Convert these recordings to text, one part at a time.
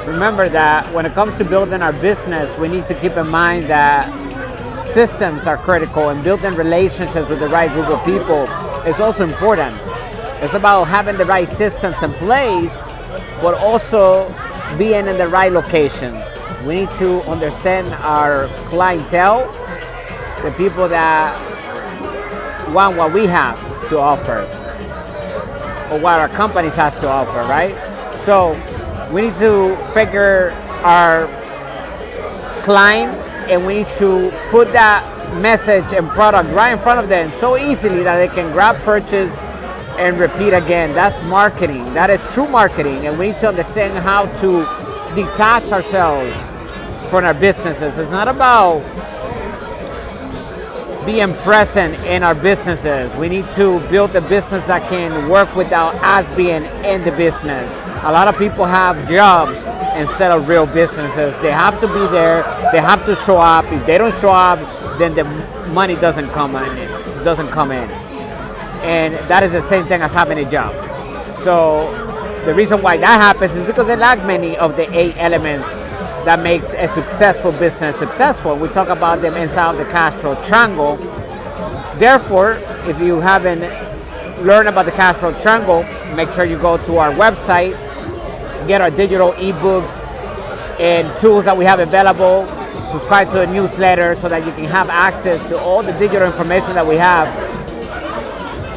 remember that when it comes to building our business, we need to keep in mind that systems are critical, and building relationships with the right group of people is also important. It's about having the right systems in place, but also being in the right locations. We need to understand our clientele, the people that want what we have to offer, or what our companies has to offer, right? So we need to figure our client, and we need to put that message and product right in front of them so easily that they can grab, purchase, and repeat again. That's marketing. That is true marketing, and we need to understand how to detach ourselves from our businesses. It's not about being present in our businesses. We need to build a business that can work without us being in the business. A lot of people have jobs instead of real businesses. They have to be there. They have to show up. If they don't show up, then the money doesn't come in. And that is the same thing as having a job. So the reason why that happens is because they lack many of the 8 elements that makes a successful business successful. We talk about them inside of the cash flow triangle. Therefore, if you haven't learned about the cash flow triangle, make sure you go to our website, get our digital ebooks and tools that we have available, subscribe to the newsletter so that you can have access to all the digital information that we have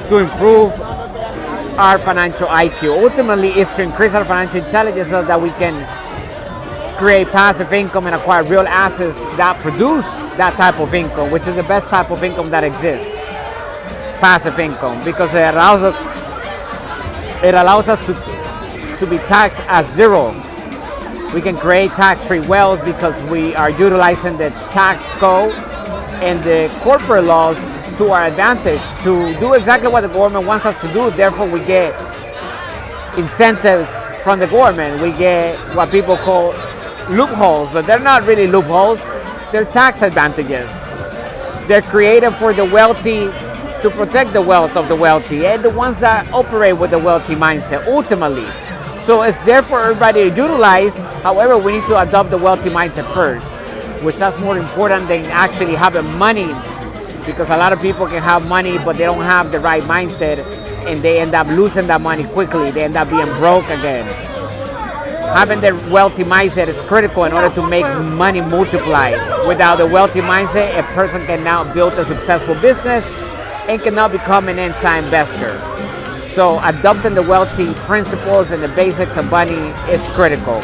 to improve our financial IQ. Ultimately, it's to increase our financial intelligence so that we can create passive income and acquire real assets that produce that type of income, which is the best type of income that exists. Passive income, because it allows us to be taxed at zero. We can create tax-free wealth because we are utilizing the tax code and the corporate laws to our advantage to do exactly what the government wants us to do. Therefore, we get incentives from the government. We get what people call loopholes, but they're not really loopholes. They're tax advantages. They're created for the wealthy to protect the wealth of the wealthy and the ones that operate with the wealthy mindset ultimately. So it's there for everybody to utilize. However, we need to adopt the wealthy mindset first, which that's more important than actually having money, because a lot of people can have money but they don't have the right mindset and they end up losing that money quickly. They end up being broke again. Having the wealthy mindset is critical in order to make money multiply. Without the wealthy mindset, a person can now build a successful business and can now become an inside investor. So adopting the wealthy principles and the basics of money is critical.